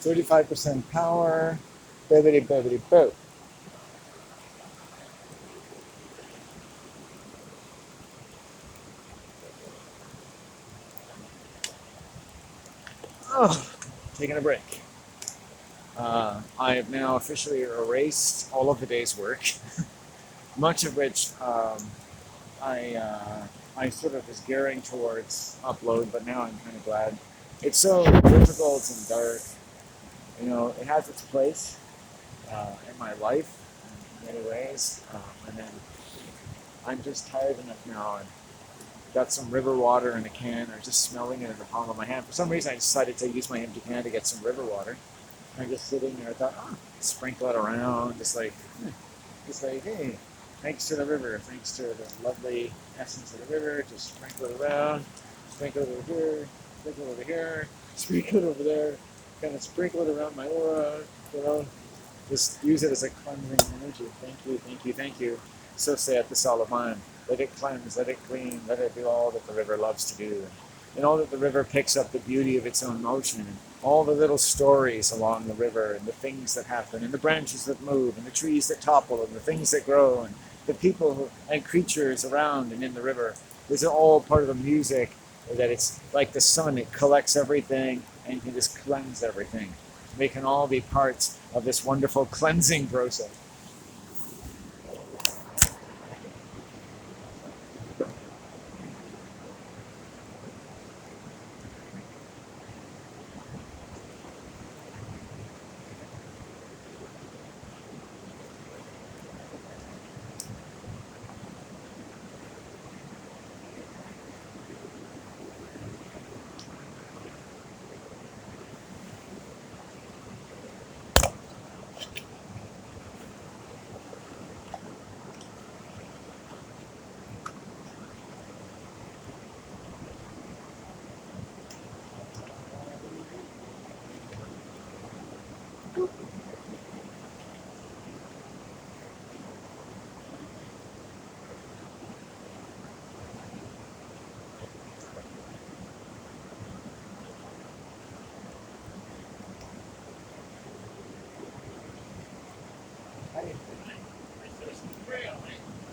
35% power. Bibbity bibbity boo. Oh, taking a break. I have now officially erased all of the day's work, much of which I I sort of was gearing towards upload, but now I'm kind of glad. It's so difficult and dark. You know, it has its place in my life in many ways, and then I'm just tired enough now. And got some river water in a can, or just smelling it in the palm of my hand. For some reason, I decided to use my empty can to get some river water. I'm just sitting there. I thought, oh, sprinkle it around, just like, hey, thanks to the river, thanks to the lovely essence of the river, just sprinkle it around, sprinkle it over here, sprinkle it over here, sprinkle it over there, kind of sprinkle it around my aura, you know, just use it as a cleansing energy. Thank you, thank you, thank you. So saith the Salaman. Let it cleanse, let it clean, let it do all that the river loves to do. And all that the river picks up the beauty of its own motion, and all the little stories along the river, and the things that happen, and the branches that move, and the trees that topple, and the things that grow, and the people and creatures around and in the river. This is all part of the music, that it's like the sun, it collects everything and can just cleanse everything. They can all be parts of this wonderful cleansing process.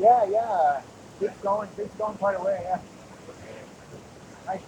Yeah, yeah. Keep going quite a way, yeah. I,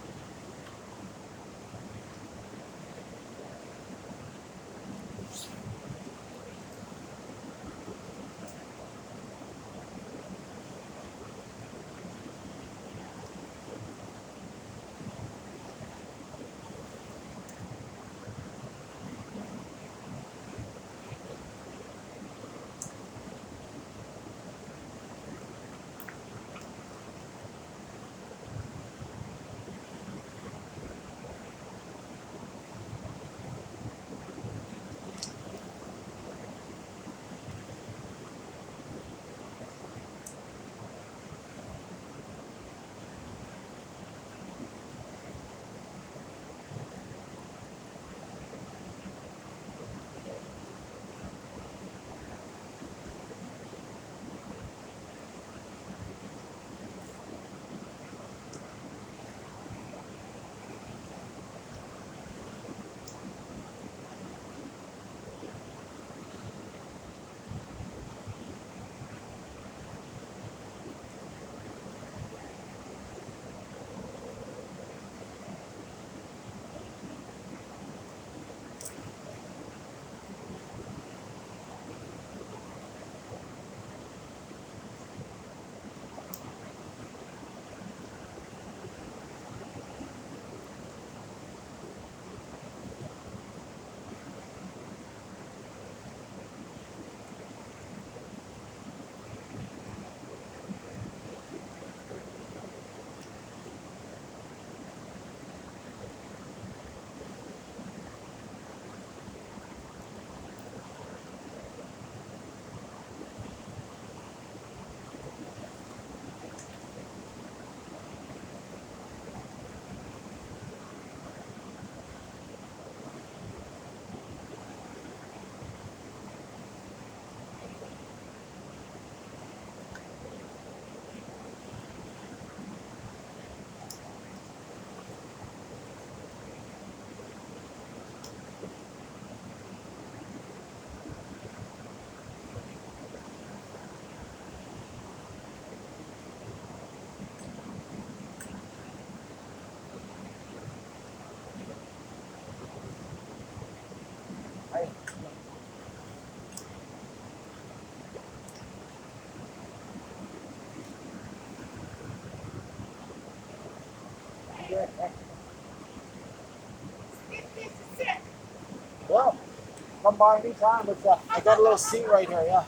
come by anytime. I got a little seat right here. Yeah.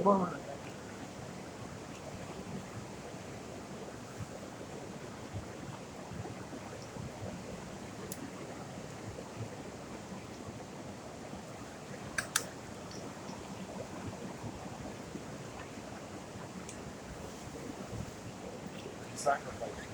Come on. Sacrifice.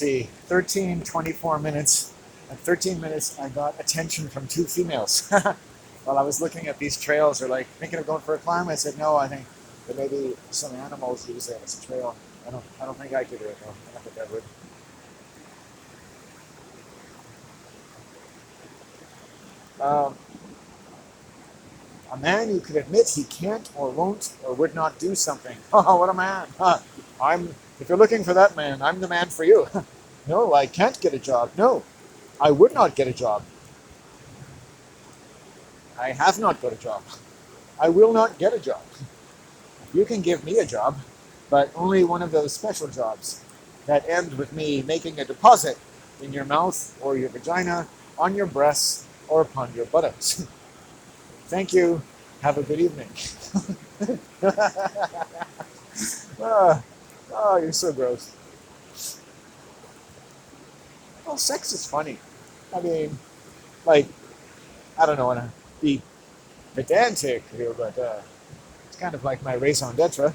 see, 13, 24 minutes. At 13 minutes, I got attention from two females. While I was looking at these trails, they're like, thinking of going for a climb. I said, no, I think there may be some animals use it as a trail. I don't think I could do it though. I don't think I would. Um, a man who could admit he can't or won't or would not do something. Oh, what a man! Huh. If you're looking for that man, I'm the man for you. No, I can't get a job. No, I would not get a job. I have not got a job. I will not get a job. You can give me a job, but only one of those special jobs that end with me making a deposit in your mouth or your vagina, on your breasts, or upon your buttocks. Thank you. Have a good evening. Ah, oh, you're so gross. Well, sex is funny. I mean, like, I don't know, want to be pedantic here, but it's kind of like my raison d'etre.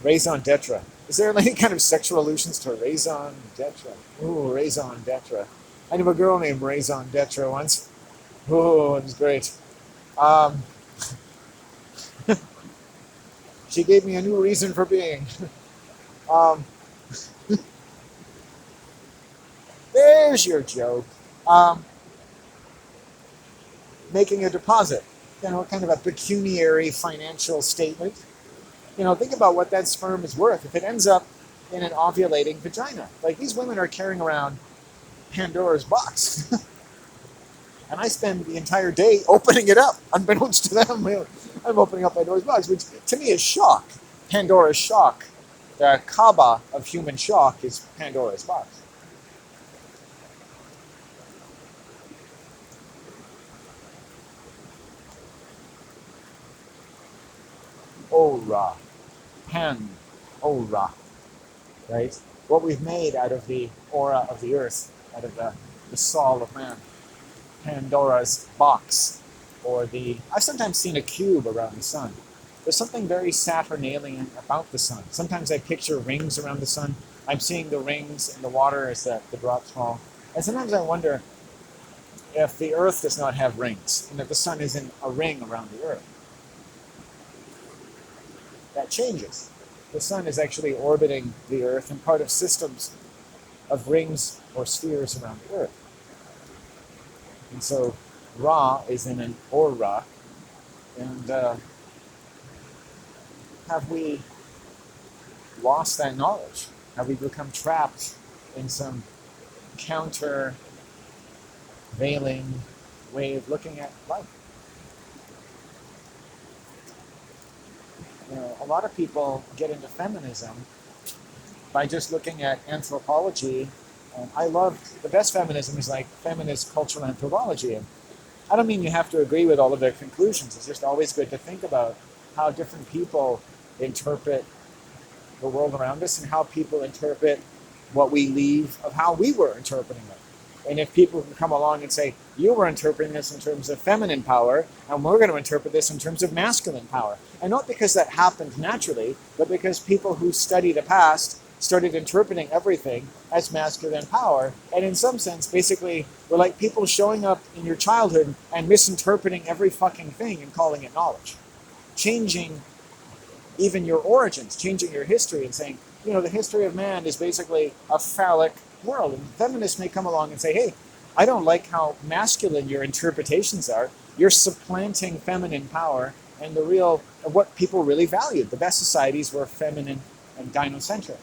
Raison d'etre. Is there any kind of sexual allusions to raison d'etre? Ooh, raison d'etre. I knew a girl named Raison d'etre once. Ooh, it was great. Um, she gave me a new reason for being. Um, there's your joke. Um, Making a deposit. You know, kind of a pecuniary financial statement. You know, think about what that sperm is worth if it ends up in an ovulating vagina. Like, these women are carrying around Pandora's box. And I spend the entire day opening it up, unbeknownst to them. I'm opening up Pandora's box, which to me is shock. Pandora's shock. The Kaaba of human shock is Pandora's box. Ora. Pan. Ora. Right? What we've made out of the aura of the earth, out of the soul of man. Pandora's box. Or I've sometimes seen a cube around the sun. There's something very Saturnalian about the sun. Sometimes I picture rings around the sun. I'm seeing the rings in the water as the drops fall. And sometimes I wonder if the earth does not have rings, and that the sun isn't a ring around the earth. That changes. The sun is actually orbiting the earth and part of systems of rings or spheres around the earth. And so Ra is in an aura, and have we lost that knowledge? Have we become trapped in some countervailing way of looking at life? You know, a lot of people get into feminism by just looking at anthropology. I love the best feminism is like feminist cultural anthropology. And I don't mean you have to agree with all of their conclusions. It's just always good to think about how different people interpret the world around us and how people interpret what we leave of how we were interpreting it. And if people can come along and say, you were interpreting this in terms of feminine power, and we're going to interpret this in terms of masculine power. And not because that happened naturally, but because people who study the past started interpreting everything as masculine power. And in some sense, basically, we're like people showing up in your childhood and misinterpreting every fucking thing and calling it knowledge. Changing even your origins, changing your history and saying, you know, the history of man is basically a phallic world. And feminists may come along and say, hey, I don't like how masculine your interpretations are. You're supplanting feminine power and the real, what people really valued. The best societies were feminine and gynocentric.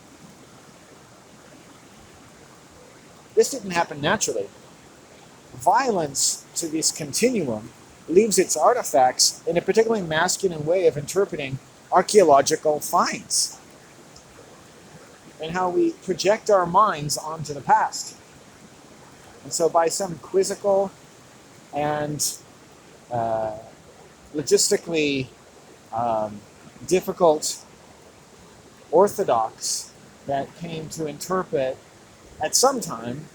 This didn't happen naturally. Violence to this continuum leaves its artifacts in a particularly masculine way of interpreting archaeological finds and how we project our minds onto the past. And so by some quizzical and logistically difficult orthodox that came to interpret at some time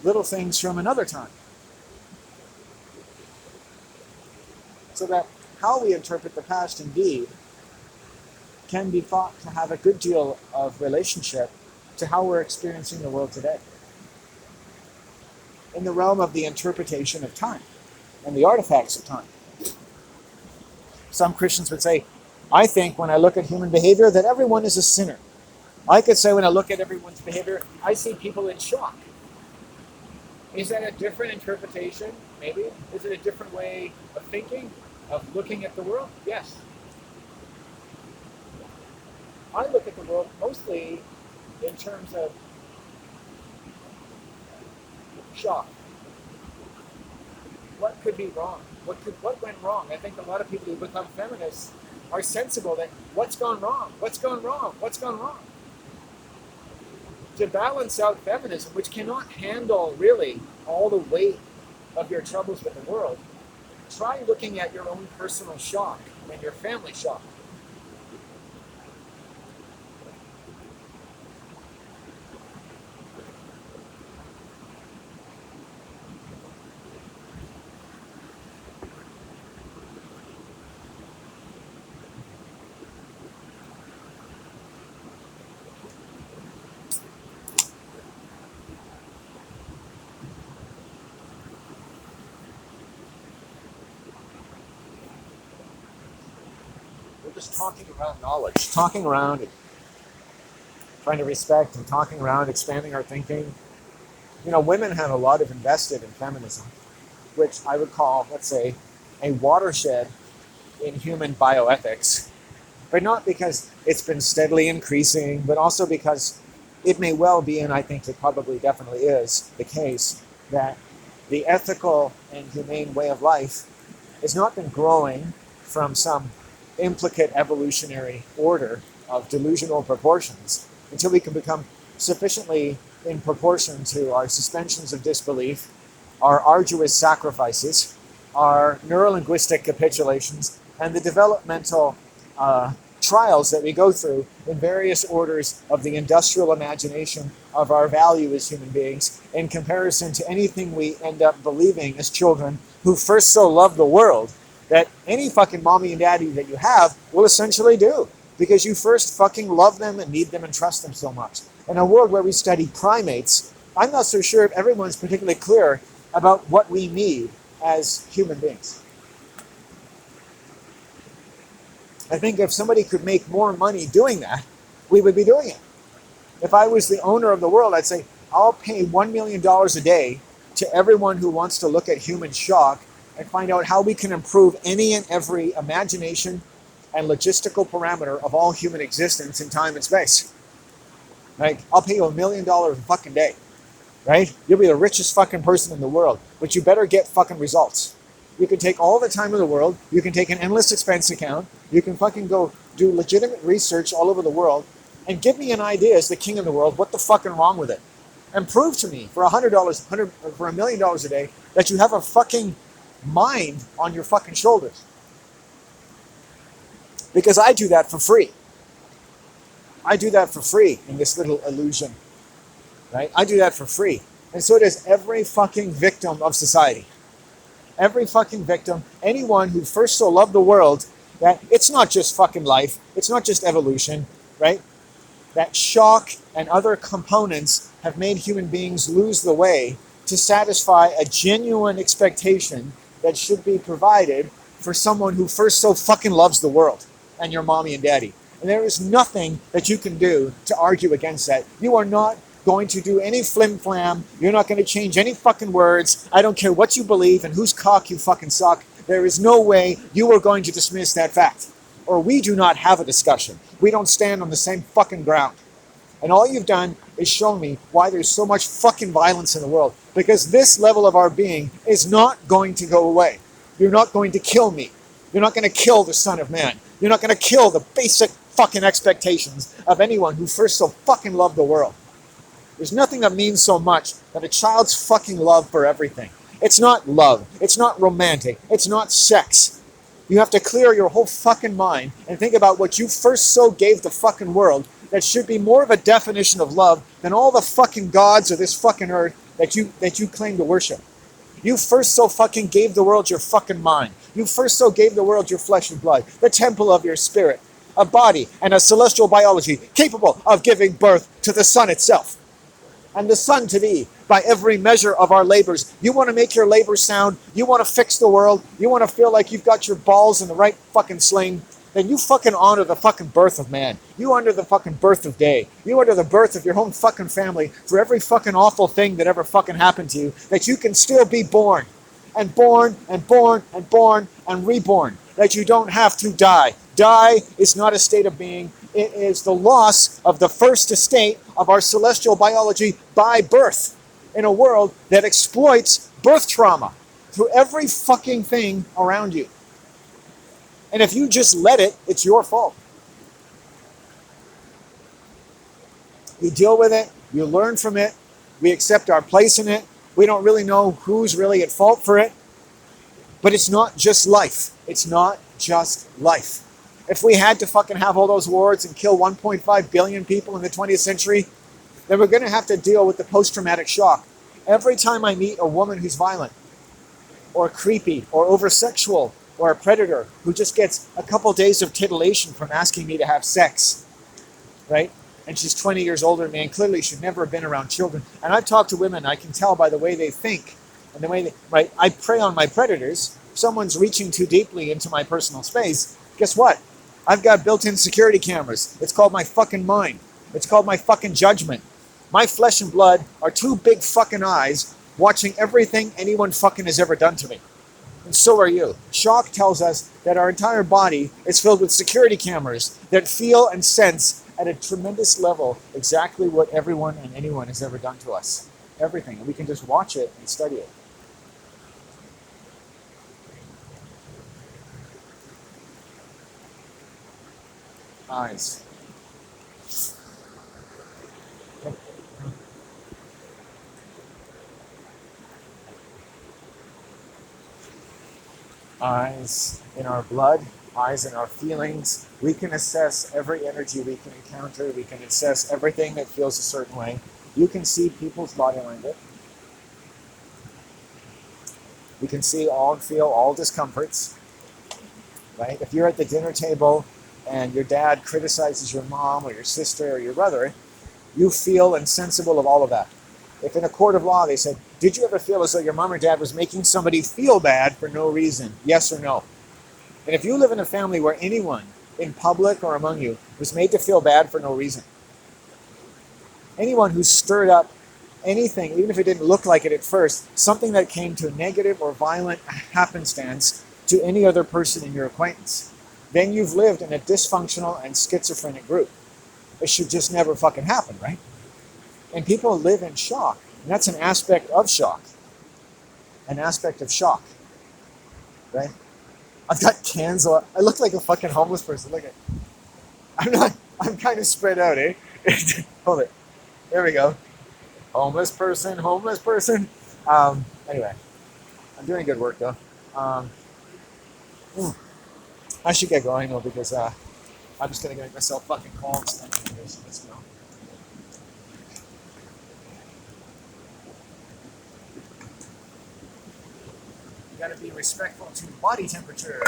little things from another time. So that how we interpret the past indeed can be thought to have a good deal of relationship to how we're experiencing the world today. In the realm of the interpretation of time and the artifacts of time. Some Christians would say, I think when I look at human behavior that everyone is a sinner. I could say when I look at everyone's behavior, I see people in shock. Is that a different interpretation? Maybe. Is it a different way of thinking, of looking at the world? Yes. I look at the world mostly in terms of shock. What could be wrong? What went wrong? I think a lot of people who become feminists are sensible that what's gone wrong? What's gone wrong? What's gone wrong? To balance out feminism, which cannot handle really all the weight of your troubles with the world, try looking at your own personal shock and your family shock. We're just talking around knowledge, talking around and trying to respect and talking around, expanding our thinking. You know, women have a lot of invested in feminism, which I would call, let's say, a watershed in human bioethics, but not because it's been steadily increasing, but also because it may well be, and I think it probably definitely is, the case that the ethical and humane way of life has not been growing from some implicate evolutionary order of delusional proportions until we can become sufficiently in proportion to our suspensions of disbelief, our arduous sacrifices, our neurolinguistic capitulations, and the developmental trials that we go through in various orders of the industrial imagination of our value as human beings in comparison to anything we end up believing as children who first so love the world that any fucking mommy and daddy that you have will essentially do, because you first fucking love them and need them and trust them so much. In a world where we study primates, I'm not so sure if everyone's particularly clear about what we need as human beings. I think if somebody could make more money doing that, we would be doing it. If I was the owner of the world, I'd say, I'll pay $1 million a day to everyone who wants to look at human shock and find out how we can improve any and every imagination and logistical parameter of all human existence in time and space. Right? I'll pay you $1 million a fucking day. Right? You'll be the richest fucking person in the world, but you better get fucking results. You can take all the time in the world, you can take an endless expense account, you can fucking go do legitimate research all over the world, and give me an idea as the king of the world, what the fucking wrong with it? And prove to me for $100, for $1 million a day, that you have a fucking mind on your fucking shoulders. Because I do that for free. I do that for free in this little illusion. Right? I do that for free. And so does every fucking victim of society. Every fucking victim, anyone who first so loved the world, that it's not just fucking life, it's not just evolution, right? That shock and other components have made human beings lose the way to satisfy a genuine expectation that should be provided for someone who first so fucking loves the world and your mommy and daddy. And there is nothing that you can do to argue against that. You are not going to do any flim-flam. You're not going to change any fucking words. I don't care what you believe and whose cock you fucking suck. There is no way you are going to dismiss that fact. Or we do not have a discussion. We don't stand on the same fucking ground. And all you've done is shown me why there's so much fucking violence in the world. Because this level of our being is not going to go away. You're not going to kill me. You're not going to kill the Son of Man. You're not going to kill the basic fucking expectations of anyone who first so fucking loved the world. There's nothing that means so much than a child's fucking love for everything. It's not love. It's not romantic. It's not sex. You have to clear your whole fucking mind and think about what you first so gave the fucking world that should be more of a definition of love than all the fucking gods of this fucking earth that you claim to worship. You first so fucking gave the world your fucking mind. You first so gave the world your flesh and blood, the temple of your spirit. a body and a celestial biology capable of giving birth to the sun itself. And the sun to thee by every measure of our labors. You want to make your labor sound? You want to fix the world? You want to feel like you've got your balls in the right fucking sling? Then you fucking honor the fucking birth of man. You honor the fucking birth of day. You honor the birth of your own fucking family for every fucking awful thing that ever fucking happened to you, that you can still be born. And born and born and born and reborn. That you don't have to die. Die is not a state of being. It is the loss of the first estate of our celestial biology by birth in a world that exploits birth trauma through every fucking thing around you. And if you just let it, it's your fault. You deal with it, you learn from it, we accept our place in it. We don't really know who's really at fault for it. But it's not just life. It's not just life. If we had to fucking have all those wars and kill 1.5 billion people in the 20th century, then we're going to have to deal with the post-traumatic shock. Every time I meet a woman who's violent, or creepy, or over-sexual, or a predator who just gets a couple days of titillation from asking me to have sex, right? And she's 20 years older than me and clearly should never have been around children. And I've talked to women, I can tell by the way they think and the way they, right? I prey on my predators. If someone's reaching too deeply into my personal space, guess what? I've got built-in security cameras. It's called my fucking mind. It's called my fucking judgment. My flesh and blood are two big fucking eyes watching everything anyone fucking has ever done to me. And so are you. Shock tells us that our entire body is filled with security cameras that feel and sense at a tremendous level exactly what everyone and anyone has ever done to us. Everything. And we can just watch it and study it. Eyes. Eyes in our blood, eyes in our feelings. We can assess every energy we can encounter. We can assess everything that feels a certain way. You can see people's body language. We can see all and feel all discomforts, right? If you're at the dinner table and your dad criticizes your mom or your sister or your brother, you feel insensible of all of that. If in a court of law they said, did you ever feel as though your mom or dad was making somebody feel bad for no reason? Yes or no? And if you live in a family where anyone in public or among you was made to feel bad for no reason, anyone who stirred up anything, even if it didn't look like it at first, something that came to negative or violent happenstance to any other person in your acquaintance, then you've lived in a dysfunctional and schizophrenic group. It should just never fucking happen, right? And people live in shock. And that's an aspect of shock. An aspect of shock. Right? I've got cans of, I look like a fucking homeless person. Look at, I'm kind of spread out, eh? Hold it. There we go. Homeless person. Anyway, I'm doing good work though. I should get going though because I'm just going to make myself fucking calm. So let's go. You got to be respectful to body temperature.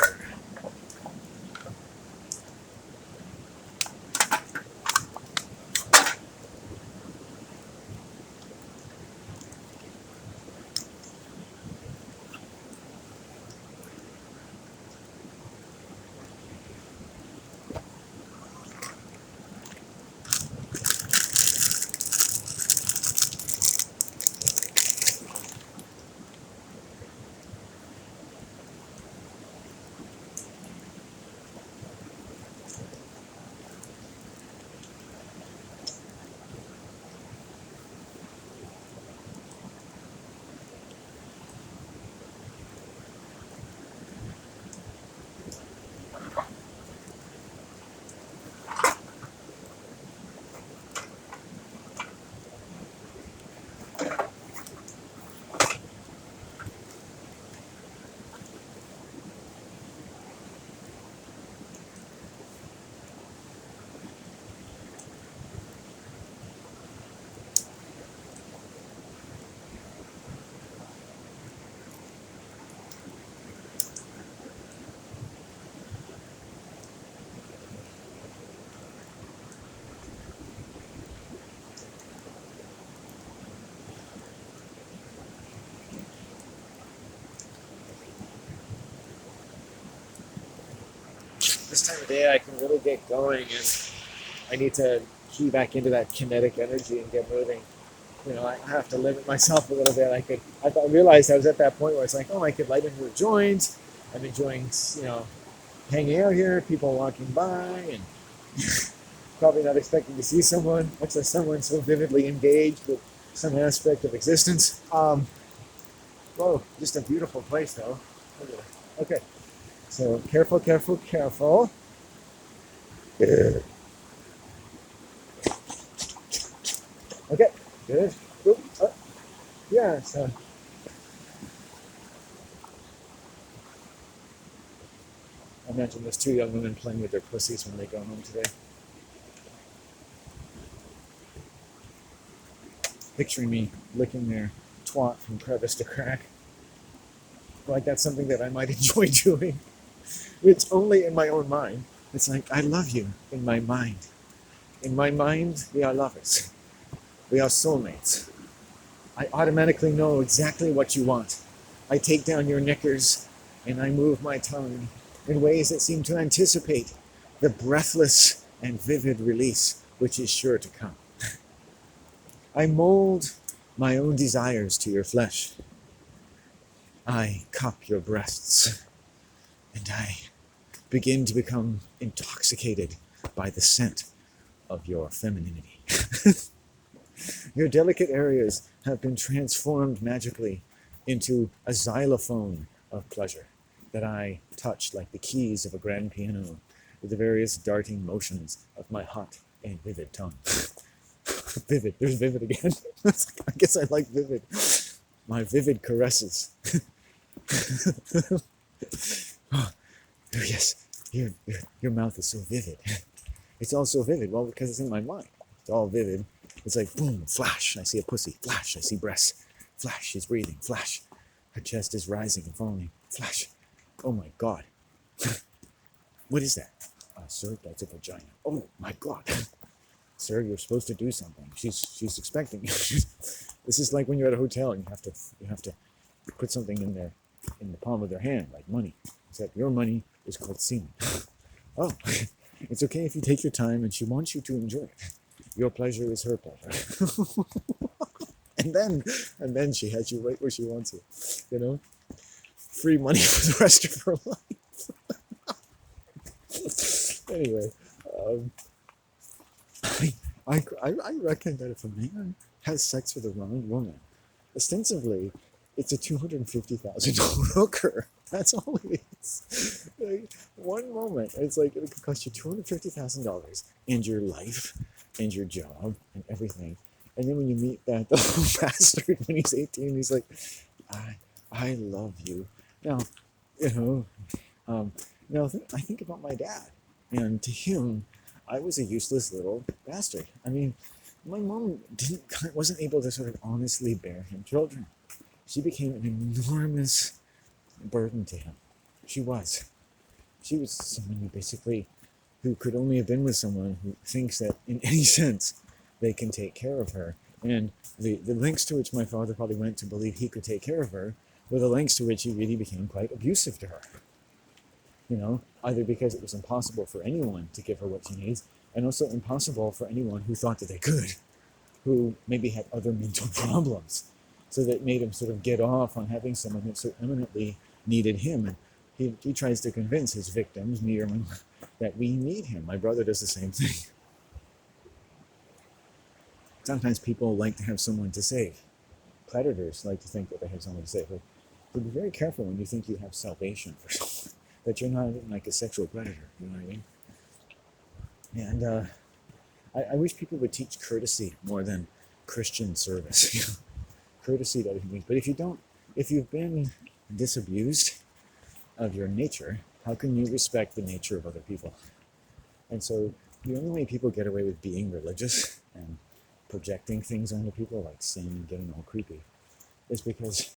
this time of day I can really get going, and I need to key back into that kinetic energy and get moving. I have to limit myself a little bit. I realized I was at that point where it's like, oh, I could light into a joint. I'm enjoying, hanging out here, people walking by, and probably not expecting to see someone, much less someone so vividly engaged with some aspect of existence. Whoa, just a beautiful place, though. Okay, so careful, careful, careful. Okay, good. Oop, yeah, so I imagine there's two young women playing with their pussies when they go home today. Picturing me licking their twat from crevice to crack. Like that's something that I might enjoy doing. It's only in my own mind. It's like, I love you in my mind. In my mind, we are lovers. We are soulmates. I automatically know exactly what you want. I take down your knickers and I move my tongue in ways that seem to anticipate the breathless and vivid release which is sure to come. I mold my own desires to your flesh. I cup your breasts, and I begin to become intoxicated by the scent of your femininity. Your delicate areas have been transformed magically into a xylophone of pleasure that I touch like the keys of a grand piano with the various darting motions of my hot and vivid tongue. Vivid, there's vivid again. I guess I like vivid. My vivid caresses. Oh, yes, your mouth is so vivid. It's all so vivid. Well, because it's in my mind. It's all vivid. It's like boom, flash. I see a pussy. Flash. I see breasts. Flash. She's breathing. Flash. Her chest is rising and falling. Flash. Oh my God. What is that? Sir, that's a vagina. Oh my God. Sir, you're supposed to do something. She's expecting you. This is like when you're at a hotel and you have to put something in there in the palm of their hand, like money. Except your money is called semen. Oh, it's okay if you take your time, and she wants you to enjoy it. Your pleasure is her pleasure. and then she has you right where she wants you. Free money for the rest of her life. Anyway, I reckon that if a man has sex with a wrong woman, ostensibly, it's a $250,000 hooker. That's all it is. Like, one moment, it's like it could cost you $250,000 and your life and your job and everything. And then when you meet that little bastard when he's 18, he's like, I love you. Now, you know, um, I think about my dad, and to him, I was a useless little bastard. I mean, my mom wasn't able to sort of honestly bear him children. She became an enormous burden to him. She was. She was someone who could only have been with someone who thinks that in any sense they can take care of her. And the lengths to which my father probably went to believe he could take care of her were the lengths to which he really became quite abusive to her. Either because it was impossible for anyone to give her what she needs, and also impossible for anyone who thought that they could, who maybe had other mental problems. So that made him sort of get off on having someone that so eminently needed him. And he tries to convince his victims, me or my, that we need him. My brother does the same thing. Sometimes people like to have someone to save. Predators like to think that they have someone to save. But be very careful when you think you have salvation for someone, that you're not like a sexual predator. You know what I mean? And I wish people would teach courtesy more than Christian service. Courtesy to other human beings. But if you've been disabused of your nature, how can you respect the nature of other people? And so the only way people get away with being religious and projecting things onto people like sin and getting all creepy is because